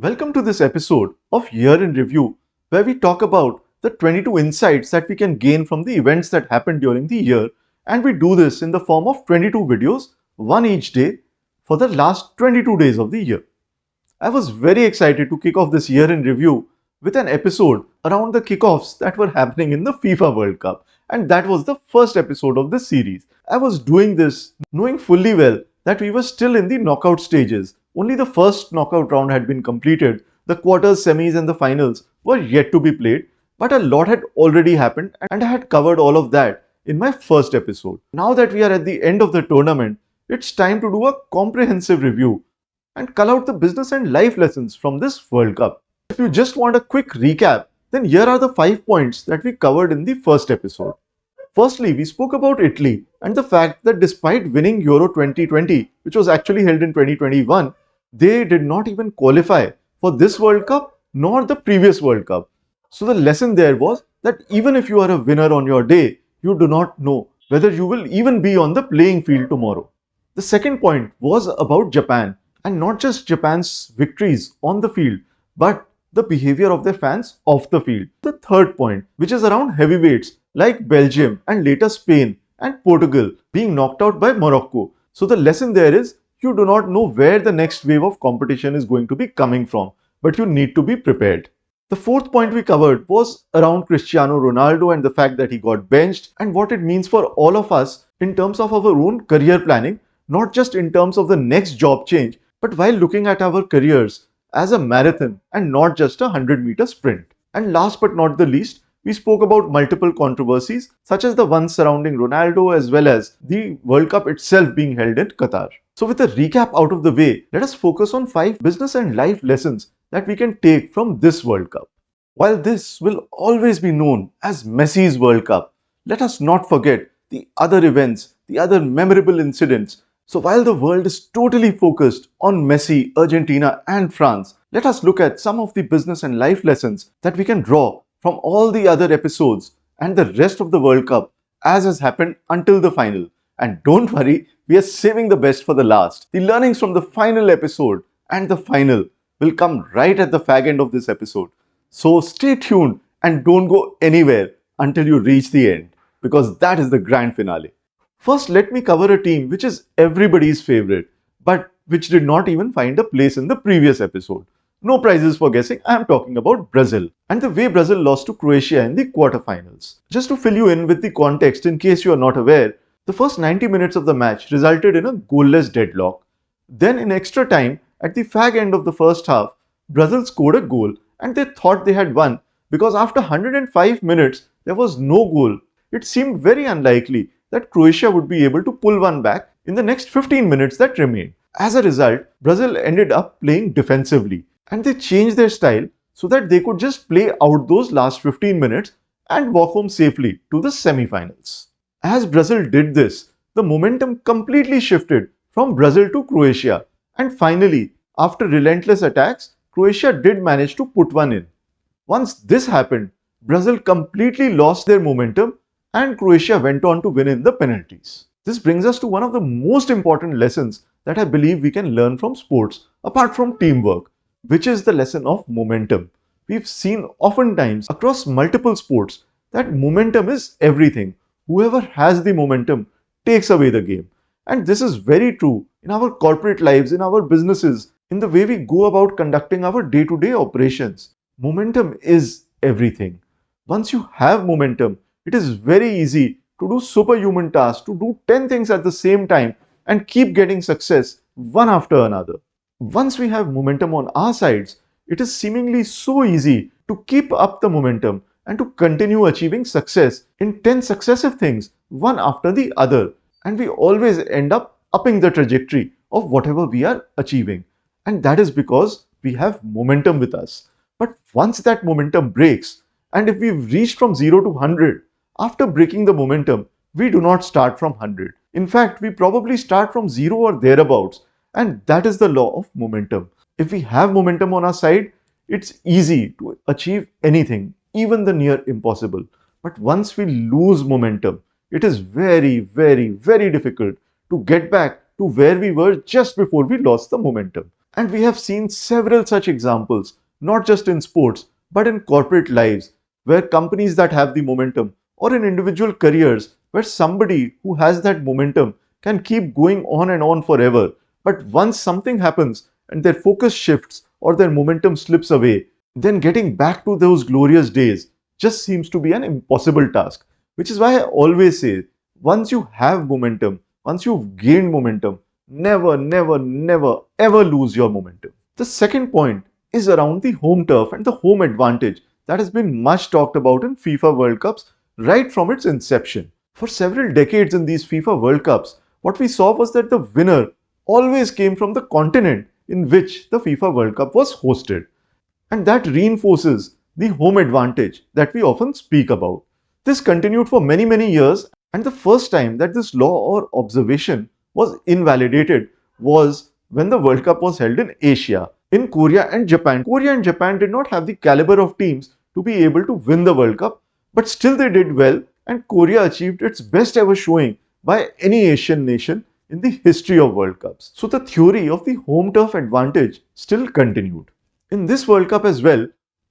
Welcome to this episode of Year in Review, where we talk about the 22 insights that we can gain from the events that happened during the year, and we do this in the form of 22 videos, one each day, for the last 22 days of the year. I was very excited to kick off this Year in Review with an episode around the kickoffs that were happening in the FIFA World Cup, and that was the first episode of this series. I was doing this knowing fully well that we were still in the knockout stages. Only the first knockout round had been completed, the quarters, semis and the finals were yet to be played, but a lot had already happened and I had covered all of that in my first episode. Now that we are at the end of the tournament, it's time to do a comprehensive review and cull out the business and life lessons from this World Cup. If you just want a quick recap, then here are the 5 points that we covered in the first episode. Firstly, we spoke about Italy and the fact that despite winning Euro 2020, which was actually held in 2021, they did not even qualify for this World Cup nor the previous World Cup. So the lesson there was that even if you are a winner on your day, you do not know whether you will even be on the playing field tomorrow. The second point was about Japan, and not just Japan's victories on the field, but the behavior of their fans off the field. The third point, which is around heavyweights like Belgium and later Spain and Portugal being knocked out by Morocco. So the lesson there is you do not know where the next wave of competition is going to be coming from, but you need to be prepared. The fourth point we covered was around Cristiano Ronaldo and the fact that he got benched and what it means for all of us in terms of our own career planning, not just in terms of the next job change, but while looking at our careers as a marathon and not just a 100-meter sprint. And last but not the least, we spoke about multiple controversies such as the one surrounding Ronaldo as well as the World Cup itself being held in Qatar. So with a recap out of the way, let us focus on 5 business and life lessons that we can take from this World Cup. While this will always be known as Messi's World Cup, let us not forget the other events, the other memorable incidents. So while the world is totally focused on Messi, Argentina and France, let us look at some of the business and life lessons that we can draw from all the other episodes and the rest of the World Cup as has happened until the final. And don't worry, we are saving the best for the last. The learnings from the final episode and the final will come right at the fag end of this episode. So stay tuned and don't go anywhere until you reach the end, because that is the grand finale. First, let me cover a team which is everybody's favorite, but which did not even find a place in the previous episode. No prizes for guessing, I am talking about Brazil and the way Brazil lost to Croatia in the quarterfinals. Just to fill you in with the context in case you are not aware, the first 90 minutes of the match resulted in a goalless deadlock. Then in extra time, at the fag end of the first half, Brazil scored a goal and they thought they had won because after 105 minutes, there was no goal. It seemed very unlikely that Croatia would be able to pull one back in the next 15 minutes that remained. As a result, Brazil ended up playing defensively and they changed their style so that they could just play out those last 15 minutes and walk home safely to the semi-finals. As Brazil did this, the momentum completely shifted from Brazil to Croatia, and finally, after relentless attacks, Croatia did manage to put one in. Once this happened, Brazil completely lost their momentum and Croatia went on to win in the penalties. This brings us to one of the most important lessons that I believe we can learn from sports apart from teamwork, which is the lesson of momentum. We've seen oftentimes across multiple sports that momentum is everything. Whoever has the momentum takes away the game. And this is very true in our corporate lives, in our businesses, in the way we go about conducting our day-to-day operations. Momentum is everything. Once you have momentum, it is very easy to do superhuman tasks, to do 10 things at the same time and keep getting success one after another. Once we have momentum on our sides, it is seemingly so easy to keep up the momentum and to continue achieving success in 10 successive things, one after the other. And we always end up upping the trajectory of whatever we are achieving. And that is because we have momentum with us. But once that momentum breaks, and if we've reached from 0 to 100, after breaking the momentum, we do not start from 100. In fact, we probably start from 0 or thereabouts. And that is the law of momentum. If we have momentum on our side, it's easy to achieve anything, even the near impossible. But once we lose momentum, it is very, very, very difficult to get back to where we were just before we lost the momentum. And we have seen several such examples, not just in sports, but in corporate lives, where companies that have the momentum, or in individual careers, where somebody who has that momentum can keep going on and on forever. But once something happens and their focus shifts or their momentum slips away, then getting back to those glorious days just seems to be an impossible task. Which is why I always say, once you have momentum, once you've gained momentum, never, never, never, ever lose your momentum. The second point is around the home turf and the home advantage that has been much talked about in FIFA World Cups right from its inception. For several decades in these FIFA World Cups, what we saw was that the winner always came from the continent in which the FIFA World Cup was hosted. And that reinforces the home advantage that we often speak about. This continued for many, many years, and the first time that this law or observation was invalidated was when the World Cup was held in Asia, in Korea and Japan. Korea and Japan did not have the caliber of teams to be able to win the World Cup, but still they did well, and Korea achieved its best ever showing by any Asian nation in the history of World Cups. So the theory of the home turf advantage still continued. In this World Cup as well,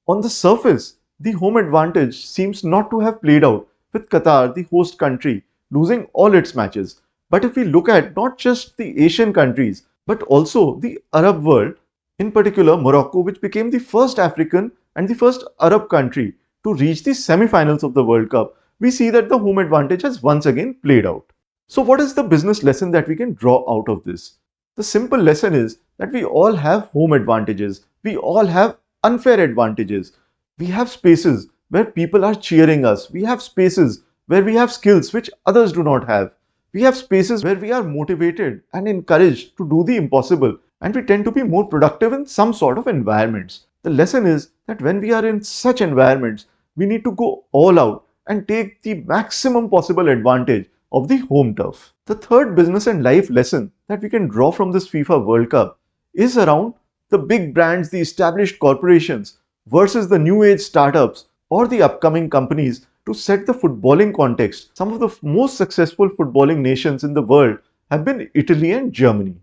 on the surface, the home advantage seems not to have played out, with Qatar, the host country, losing all its matches. But if we look at not just the Asian countries, but also the Arab world, in particular Morocco, which became the first African and the first Arab country to reach the semi-finals of the World Cup, we see that the home advantage has once again played out. So what is the business lesson that we can draw out of this? The simple lesson is that we all have home advantages. We all have unfair advantages. We have spaces where people are cheering us. We have spaces where we have skills which others do not have. We have spaces where we are motivated and encouraged to do the impossible, and we tend to be more productive in some sort of environments. The lesson is that when we are in such environments, we need to go all out and take the maximum possible advantage of the home turf. The third business and life lesson that we can draw from this FIFA World Cup is around the big brands, the established corporations versus the new age startups or the upcoming companies to set the footballing context. Some of the most successful footballing nations in the world have been Italy and Germany.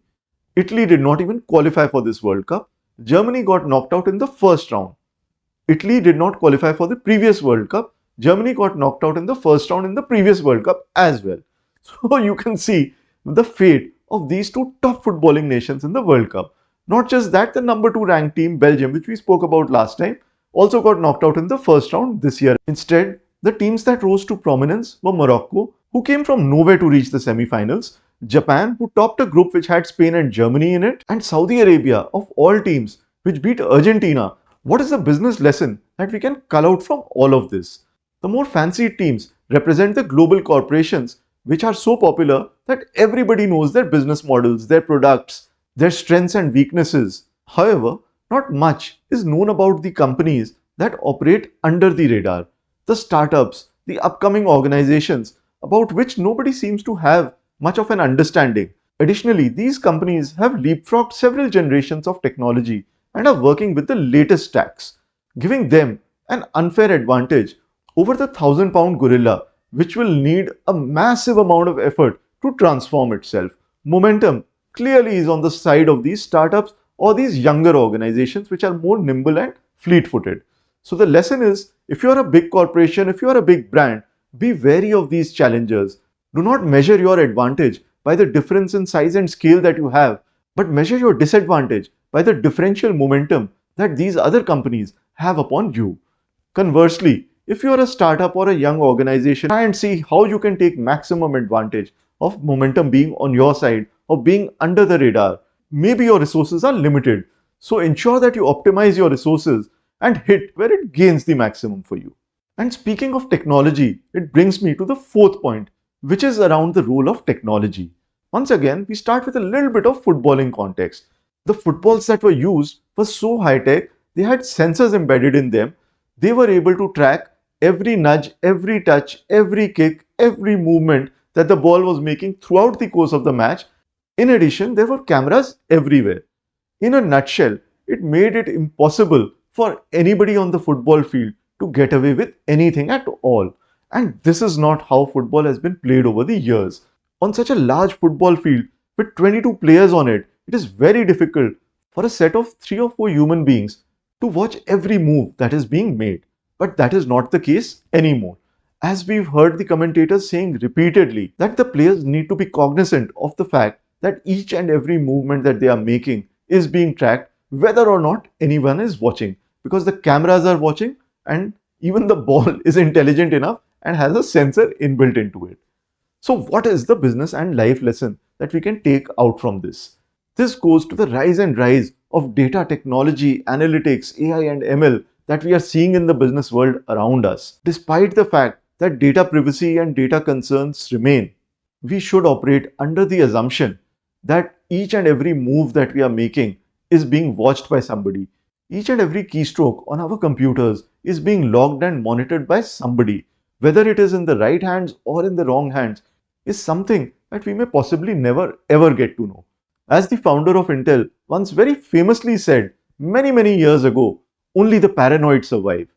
Italy did not even qualify for this World Cup. Germany got knocked out in the first round. Italy did not qualify for the previous World Cup. Germany got knocked out in the first round in the previous World Cup as well. So you can see the fate of these two top footballing nations in the World Cup. Not just that, the number 2 ranked team, Belgium, which we spoke about last time, also got knocked out in the first round this year. Instead, the teams that rose to prominence were Morocco, who came from nowhere to reach the semi-finals, Japan, who topped a group which had Spain and Germany in it, and Saudi Arabia, of all teams, which beat Argentina. What is the business lesson that we can cull out from all of this? The more fancied teams represent the global corporations which are so popular that everybody knows their business models, their products, their strengths and weaknesses. However, not much is known about the companies that operate under the radar, the startups, the upcoming organizations about which nobody seems to have much of an understanding. Additionally, these companies have leapfrogged several generations of technology and are working with the latest stacks, giving them an unfair advantage over the 1,000-pound gorilla, which will need a massive amount of effort to transform itself. Momentum clearly is on the side of these startups or these younger organizations which are more nimble and fleet-footed. So the lesson is, if you are a big corporation, if you are a big brand, be wary of these challengers. Do not measure your advantage by the difference in size and scale that you have, but measure your disadvantage by the differential momentum that these other companies have upon you. Conversely, if you are a startup or a young organization, try and see how you can take maximum advantage of momentum being on your side or being under the radar. Maybe your resources are limited, so ensure that you optimize your resources and hit where it gains the maximum for you. And speaking of technology, it brings me to the fourth point, which is around the role of technology. Once again, we start with a little bit of footballing context. The footballs that were used were so high-tech, they had sensors embedded in them. They were able to track every nudge, every touch, every kick, every movement that the ball was making throughout the course of the match. In addition, there were cameras everywhere. In a nutshell, it made it impossible for anybody on the football field to get away with anything at all. And this is not how football has been played over the years. On such a large football field with 22 players on it, it is very difficult for a set of 3 or 4 human beings to watch every move that is being made. But that is not the case anymore. As we've heard the commentators saying repeatedly, that the players need to be cognizant of the fact that each and every movement that they are making is being tracked, whether or not anyone is watching, because the cameras are watching and even the ball is intelligent enough and has a sensor inbuilt into it. So, what is the business and life lesson that we can take out from this? This goes to the rise and rise of data technology, analytics, AI, and ML that we are seeing in the business world around us. Despite the fact that data privacy and data concerns remain, we should operate under the assumption that each and every move that we are making is being watched by somebody. Each and every keystroke on our computers is being logged and monitored by somebody. Whether it is in the right hands or in the wrong hands is something that we may possibly never ever get to know. As the founder of Intel once very famously said many years ago, only the paranoid survive.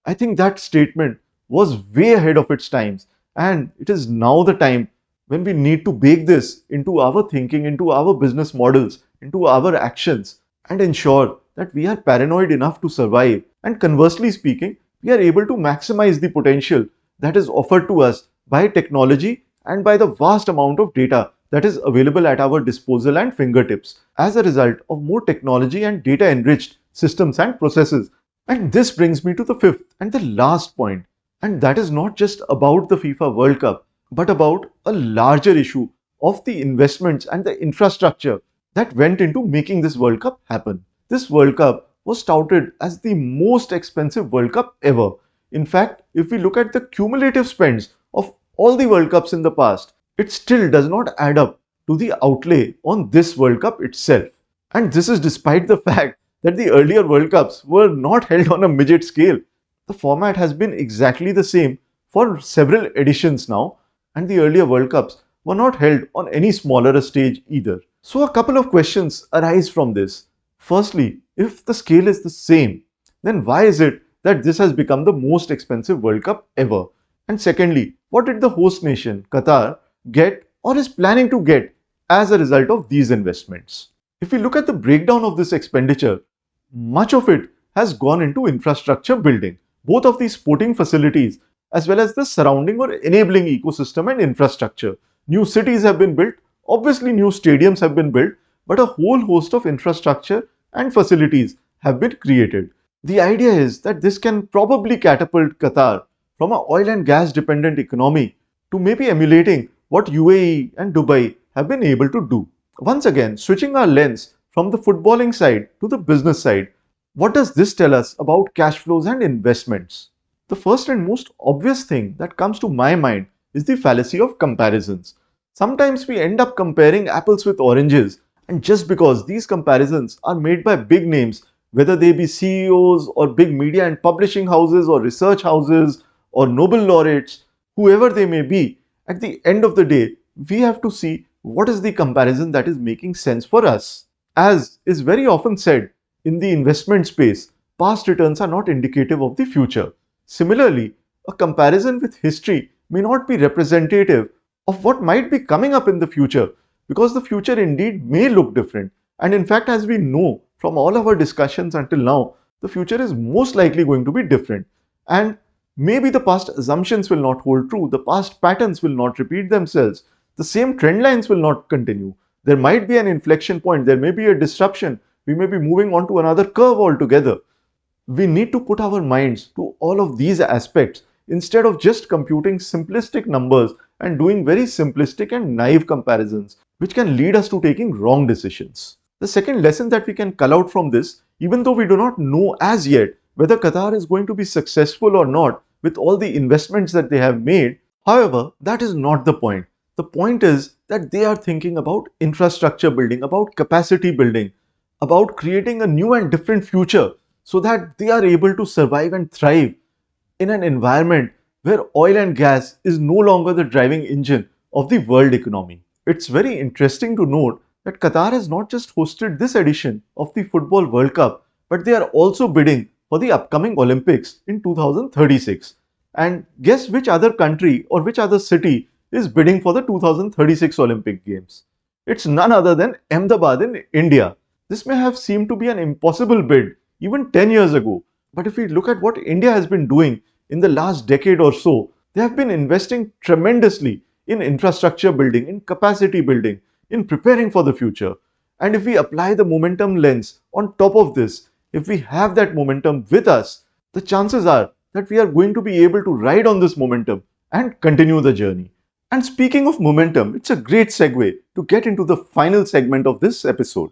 I think that statement was way ahead of its times, and it is now the time when we need to bake this into our thinking, into our business models, into our actions, and ensure that we are paranoid enough to survive. And conversely speaking, we are able to maximize the potential that is offered to us by technology and by the vast amount of data that is available at our disposal and fingertips as a result of more technology and data enriched systems and processes. And this brings me to the fifth and the last point, and that is not just about the FIFA World Cup, but about a larger issue of the investments and the infrastructure that went into making this World Cup happen. This World Cup was touted as the most expensive World Cup ever. In fact, if we look at the cumulative spends of all the World Cups in the past, it still does not add up to the outlay on this World Cup itself. And this is despite the fact that the earlier World Cups were not held on a midget scale. The format has been exactly the same for several editions now, and the earlier World Cups were not held on any smaller a stage either. So, a couple of questions arise from this. Firstly, if the scale is the same, then why is it that this has become the most expensive World Cup ever? And secondly, what did the host nation, Qatar, get or is planning to get as a result of these investments? If we look at the breakdown of this expenditure, much of it has gone into infrastructure building, both of these sporting facilities as well as the surrounding or enabling ecosystem and infrastructure. New cities have been built, obviously new stadiums have been built, but a whole host of infrastructure and facilities have been created. The idea is that this can probably catapult Qatar from an oil and gas dependent economy to maybe emulating what UAE and Dubai have been able to do. Once again, switching our lens from the footballing side to the business side, what does this tell us about cash flows and investments? The first and most obvious thing that comes to my mind is the fallacy of comparisons. Sometimes we end up comparing apples with oranges, and just because these comparisons are made by big names, whether they be CEOs or big media and publishing houses or research houses or Nobel laureates, whoever they may be, at the end of the day, we have to see what is the comparison that is making sense for us. As is very often said in the investment space, past returns are not indicative of the future. Similarly, a comparison with history may not be representative of what might be coming up in the future, because the future indeed may look different. And in fact, as we know from all our discussions until now, the future is most likely going to be different. And maybe the past assumptions will not hold true, the past patterns will not repeat themselves, the same trend lines will not continue. There might be an inflection point, there may be a disruption, we may be moving on to another curve altogether. We need to put our minds to all of these aspects instead of just computing simplistic numbers and doing very simplistic and naive comparisons, which can lead us to taking wrong decisions. The second lesson that we can cull out from this, even though we do not know as yet whether Qatar is going to be successful or not with all the investments that they have made, however, that is not the point. The point is that they are thinking about infrastructure building, about capacity building, about creating a new and different future so that they are able to survive and thrive in an environment where oil and gas is no longer the driving engine of the world economy. It's very interesting to note that Qatar has not just hosted this edition of the Football World Cup, but they are also bidding for the upcoming Olympics in 2036. And guess which other country or which other city is bidding for the 2036 Olympic Games? It's none other than Ahmedabad in India. This may have seemed to be an impossible bid even 10 years ago. But if we look at what India has been doing in the last decade or so, they have been investing tremendously in infrastructure building, in capacity building, in preparing for the future. And if we apply the momentum lens on top of this, if we have that momentum with us, the chances are that we are going to be able to ride on this momentum and continue the journey. And speaking of momentum, it's a great segue to get into the final segment of this episode.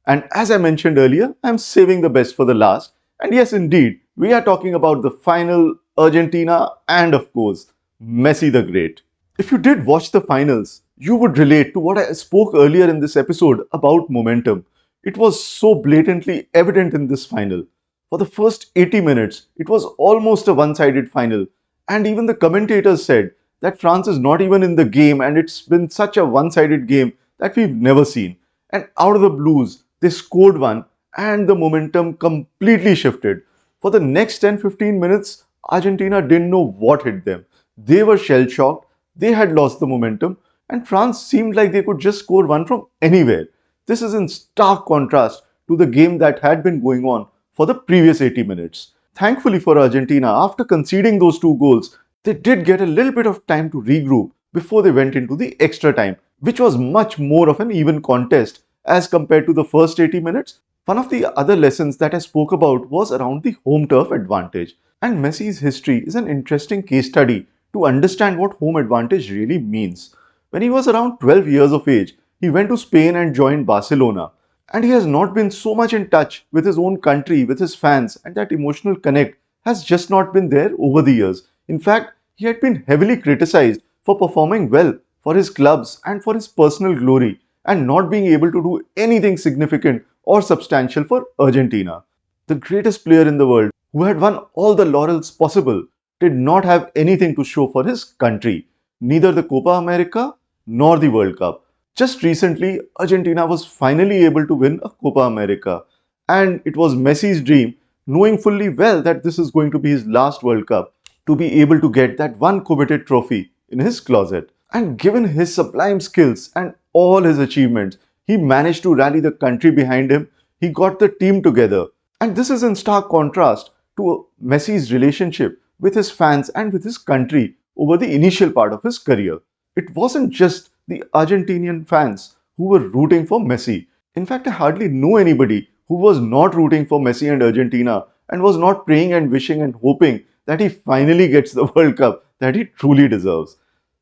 And as I mentioned earlier, I'm saving the best for the last. And yes, indeed, we are talking about the final Argentina and, of course, Messi the Great. If you did watch the finals, you would relate to what I spoke earlier in this episode about momentum. It was so blatantly evident in this final. For the first 80 minutes, it was almost a one sided final. And even the commentators said that France is not even in the game and it's been such a one sided game that we've never seen. And out of the blues, they scored one and the momentum completely shifted. For the next 10-15 minutes, Argentina didn't know what hit them. They were shell shocked, they had lost the momentum, and France seemed like they could just score one from anywhere. This is in stark contrast to the game that had been going on for the previous 80 minutes. Thankfully for Argentina, after conceding those two goals, they did get a little bit of time to regroup before they went into the extra time, which was much more of an even contest as compared to the first 80 minutes. One of the other lessons that I spoke about was around the home turf advantage. And Messi's history is an interesting case study to understand what home advantage really means. When he was around 12 years of age, he went to Spain and joined Barcelona. And he has not been so much in touch with his own country, with his fans, and that emotional connect has just not been there over the years. In fact, he had been heavily criticized for performing well for his clubs and for his personal glory and not being able to do anything significant or substantial for Argentina. The greatest player in the world, who had won all the laurels possible, did not have anything to show for his country, neither the Copa America nor the World Cup. Just recently, Argentina was finally able to win a Copa America, and it was Messi's dream, knowing fully well that this is going to be his last World Cup, to be able to get that one coveted trophy in his closet. And given his sublime skills and all his achievements, he managed to rally the country behind him. He got the team together. And this is in stark contrast to Messi's relationship with his fans and with his country over the initial part of his career. It wasn't just the Argentinian fans who were rooting for Messi. In fact, I hardly know anybody who was not rooting for Messi and Argentina and was not praying and wishing and hoping that he finally gets the World Cup that he truly deserves.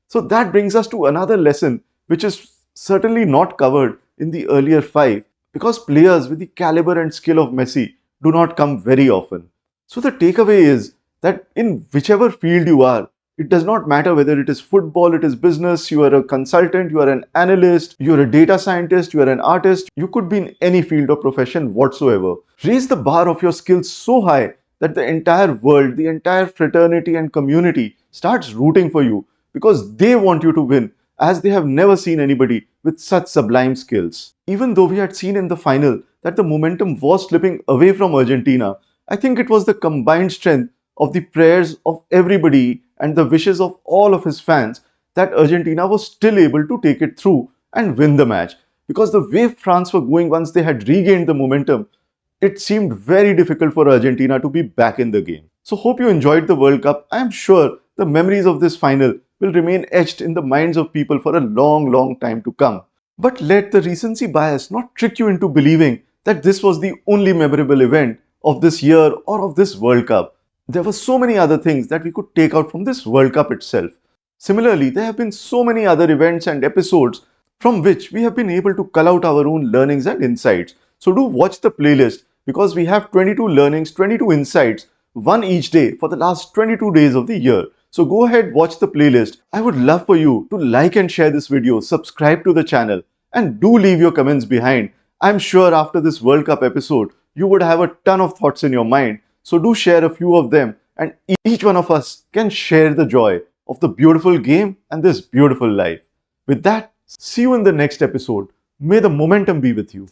So that brings us to another lesson which is certainly not covered in the earlier five, because players with the caliber and skill of Messi do not come very often. So the takeaway is that in whichever field you are, it does not matter whether it is football, it is business, you are a consultant, you are an analyst, you are a data scientist, you are an artist, you could be in any field or profession whatsoever. Raise the bar of your skills so high that the entire world, the entire fraternity and community starts rooting for you because they want you to win, as they have never seen anybody with such sublime skills. Even though we had seen in the final that the momentum was slipping away from Argentina, I think it was the combined strength of the prayers of everybody and the wishes of all of his fans that Argentina was still able to take it through and win the match. Because the way France were going once they had regained the momentum, it seemed very difficult for Argentina to be back in the game. So hope you enjoyed the World Cup. I am sure the memories of this final will remain etched in the minds of people for a long, long time to come. But let the recency bias not trick you into believing that this was the only memorable event of this year or of this World Cup. There were so many other things that we could take out from this World Cup itself. Similarly, there have been so many other events and episodes from which we have been able to cull out our own learnings and insights. So do watch the playlist, because we have 22 learnings, 22 insights, one each day for the last 22 days of the year. So go ahead, watch the playlist. I would love for you to like and share this video, subscribe to the channel, and do leave your comments behind. I'm sure after this World Cup episode, you would have a ton of thoughts in your mind. So do share a few of them, and each one of us can share the joy of the beautiful game and this beautiful life. With that, see you in the next episode. May the momentum be with you.